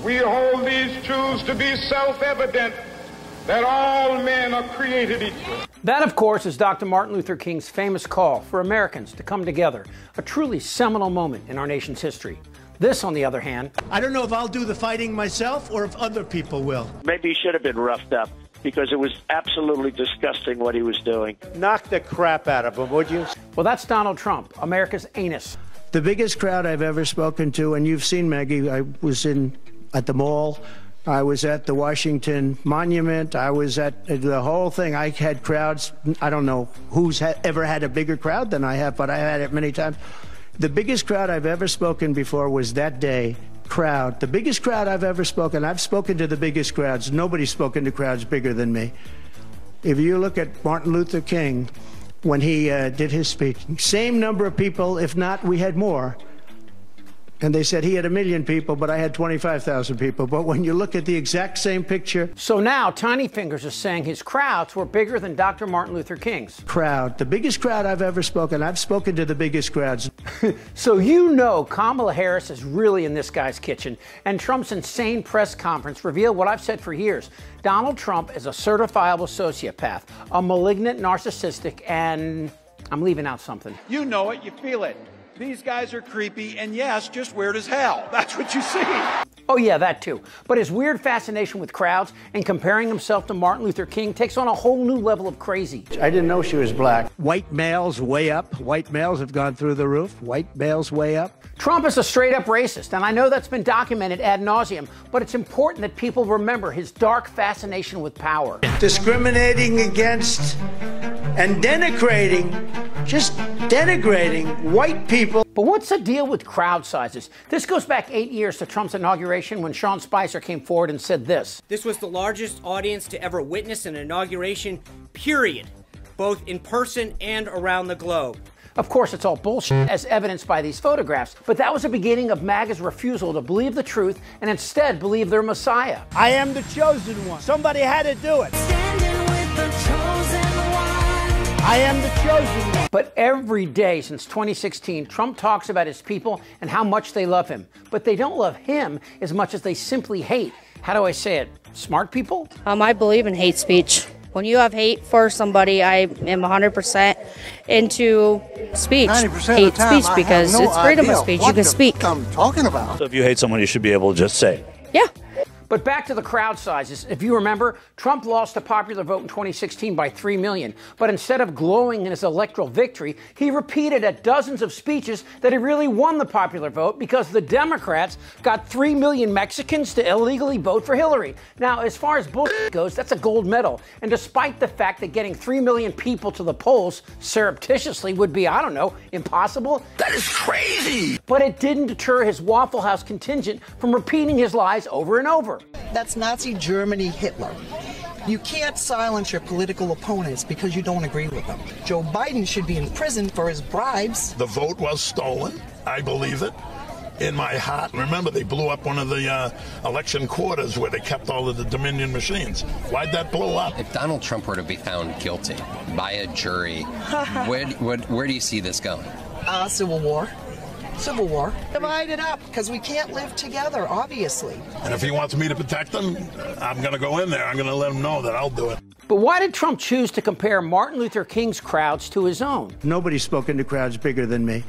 We hold these truths to be self-evident, that all men are created equal. That, of course, is Dr. Martin Luther King's famous call for Americans to come together, a truly seminal moment in our nation's history. This, on the other hand... I don't know if I'll do the fighting myself or if other people will. Maybe he should have been roughed up, because it was absolutely disgusting what he was doing. Knock the crap out of him, would you? Well, that's Donald Trump, America's anus. The biggest crowd I've ever spoken to, and you've seen, Maggie, I was at the mall, I was at the Washington Monument, I was at the whole thing. I had crowds. I don't know who's ever had a bigger crowd than I have, but I had it many times. The biggest crowd I've ever spoken before was that day. Crowd, the biggest crowd I've ever spoken. I've spoken to the biggest crowds. Nobody's spoken to crowds bigger than me. If you look at Martin Luther King, when he did his speech, same number of people, if not, we had more. And they said he had 1 million people, but I had 25,000 people. But when you look at the exact same picture... So now Tiny Fingers is saying his crowds were bigger than Dr. Martin Luther King's. Crowd. The biggest crowd I've ever spoken. I've spoken to the biggest crowds. So you know Kamala Harris is really in this guy's kitchen. And Trump's insane press conference revealed what I've said for years. Donald Trump is a certifiable sociopath, a malignant narcissistic, and I'm leaving out something. You know it, you feel it. These guys are creepy, and yes, just weird as hell. That's what you see. Oh yeah, that too. But his weird fascination with crowds and comparing himself to Martin Luther King takes on a whole new level of crazy. I didn't know she was black. White males way up. White males have gone through the roof. White males way up. Trump is a straight-up racist, and I know that's been documented ad nauseum, but it's important that people remember his dark fascination with power. Discriminating against and denigrating, just denigrating white people. But what's the deal with crowd sizes? This goes back 8 years to Trump's inauguration when Sean Spicer came forward and said this. This was the largest audience to ever witness an inauguration, period, both in person and around the globe. Of course, it's all bullshit, as evidenced by these photographs, but that was the beginning of MAGA's refusal to believe the truth and instead believe their Messiah. I am the chosen one. Somebody had to do it. I am the chosen one. But every day since 2016, Trump talks about his people and how much they love him. But they don't love him as much as they simply hate. How do I say it? Smart people? I believe in hate speech. When you have hate for somebody, I am 100% into speech. 90% hate speech because it's freedom of speech. You can speak. I'm talking about. So if you hate someone, you should be able to just say it. Yeah. But back to the crowd sizes. If you remember, Trump lost the popular vote in 2016 by 3 million. But instead of glowing in his electoral victory, he repeated at dozens of speeches that he really won the popular vote because the Democrats got 3 million Mexicans to illegally vote for Hillary. Now, as far as bullshit goes, that's a gold medal. And despite the fact that getting 3 million people to the polls surreptitiously would be, I don't know, impossible. That is crazy. But it didn't deter his Waffle House contingent from repeating his lies over and over. That's Nazi Germany Hitler. You can't silence your political opponents because you don't agree with them. Joe Biden should be in prison for his bribes. The vote was stolen. I believe it. In my heart. Remember, they blew up one of the election quarters where they kept all of the Dominion machines. Why'd that blow up? If Donald Trump were to be found guilty by a jury, where do you see this going? Civil war. Civil war. Divide it up, because we can't live together, obviously. And if he wants me to protect them, I'm going to go in there. I'm going to let him know that I'll do it. But why did Trump choose to compare Martin Luther King's crowds to his own? Nobody's spoken to crowds bigger than me.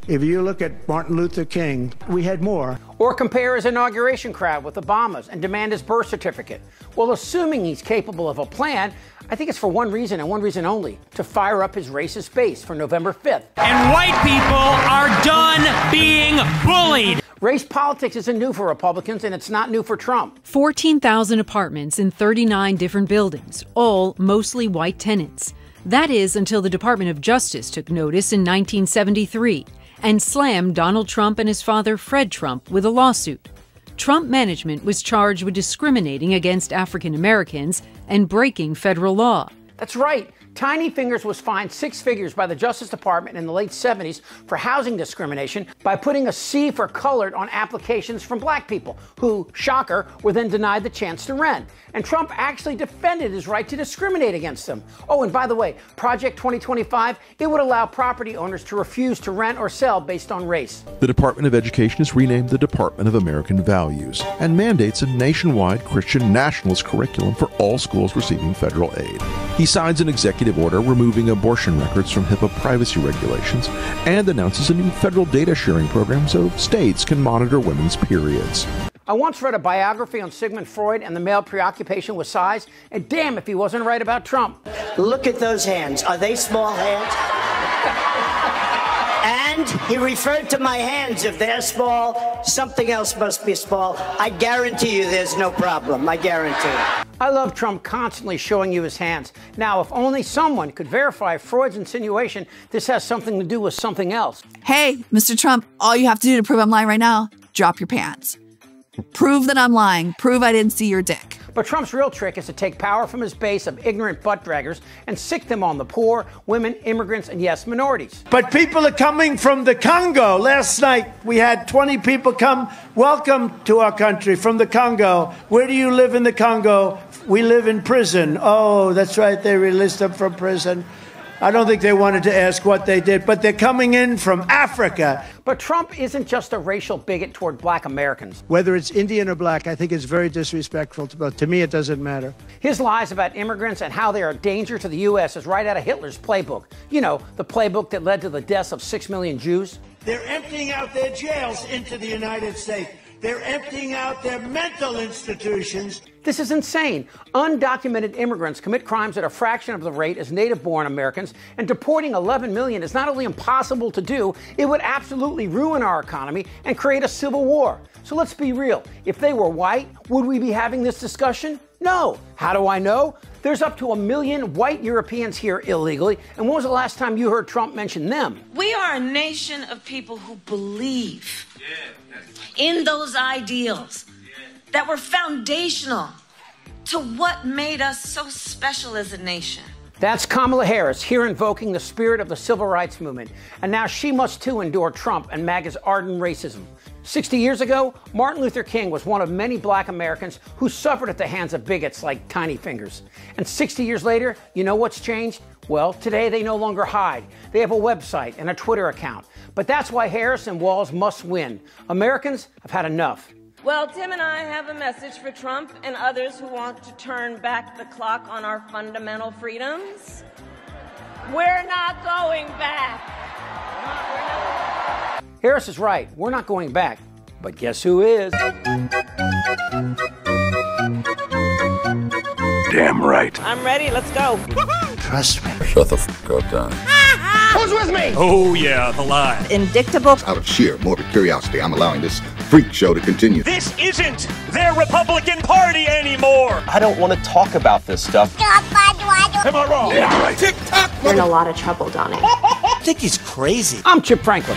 If you look at Martin Luther King, we had more. Or compare his inauguration crowd with Obama's and demand his birth certificate. Well, assuming he's capable of a plan, I think it's for one reason and one reason only, to fire up his racist base for November 5th. And white people are done being bullied. Race politics isn't new for Republicans, and it's not new for Trump. 14,000 apartments in 39 different buildings, all mostly white tenants. That is until the Department of Justice took notice in 1973 and slammed Donald Trump and his father Fred Trump with a lawsuit. Trump management was charged with discriminating against African Americans and breaking federal law. That's right. Tiny Fingers was fined 6 figures by the Justice Department in the late 70s for housing discrimination by putting a C for colored on applications from black people who, shocker, were then denied the chance to rent. And Trump actually defended his right to discriminate against them. Oh, and by the way, Project 2025, it would allow property owners to refuse to rent or sell based on race. The Department of Education is renamed the Department of American Values and mandates a nationwide Christian nationalist curriculum for all schools receiving federal aid. He signs an executive order removing abortion records from HIPAA privacy regulations and announces a new federal data sharing program so states can monitor women's periods. I once read a biography on Sigmund Freud and the male preoccupation with size, and damn if he wasn't right about Trump. Look at those hands. Are they small hands? And he referred to my hands. If they're small, something else must be small. I guarantee you there's no problem. I guarantee it. I love Trump constantly showing you his hands. Now, if only someone could verify Freud's insinuation this has something to do with something else. Hey, Mr. Trump, all you have to do to prove I'm lying right now, drop your pants. Prove that I'm lying. Prove I didn't see your dick. But Trump's real trick is to take power from his base of ignorant butt-draggers and sick them on the poor, women, immigrants, and yes, minorities. But people are coming from the Congo. Last night, we had 20 people come. Welcome to our country from the Congo. Where do you live in the Congo? We live in prison. Oh, that's right. They released them from prison. I don't think they wanted to ask what they did, but they're coming in from Africa. But Trump isn't just a racial bigot toward black Americans. Whether it's Indian or black, I think it's very disrespectful to both. To me, it doesn't matter. His lies about immigrants and how they are a danger to the U.S. is right out of Hitler's playbook. You know, the playbook that led to the deaths of 6 million Jews. They're emptying out their jails into the United States. They're emptying out their mental institutions. This is insane. Undocumented immigrants commit crimes at a fraction of the rate as native-born Americans, and deporting 11 million is not only impossible to do, it would absolutely ruin our economy and create a civil war. So let's be real. If they were white, would we be having this discussion? No. How do I know? There's up to 1 million white Europeans here illegally, and when was the last time you heard Trump mention them? We are a nation of people who believe in those ideals that were foundational to what made us so special as a nation. That's Kamala Harris here invoking the spirit of the civil rights movement. And now she must too endure Trump and MAGA's ardent racism. 60 years ago, Martin Luther King was one of many black Americans who suffered at the hands of bigots like Tiny Fingers. And 60 years later, you know what's changed? Well, today they no longer hide. They have a website and a Twitter account. But that's why Harris and Walz must win. Americans have had enough. Well, Tim and I have a message for Trump and others who want to turn back the clock on our fundamental freedoms. We're not going back. Harris is right. We're not going back. But guess who is? Damn right. I'm ready. Let's go. Trust me. Shut the fuck up, Don. Who's with me? Oh, yeah, the lie. Indictable. Out of sheer morbid curiosity, I'm allowing this freak show to continue. This isn't their Republican Party anymore. I don't want to talk about this stuff. Am I wrong? Yeah, right. Tick-tock. You're in a lot of trouble, Donnie. I think he's crazy. I'm Chip Franklin.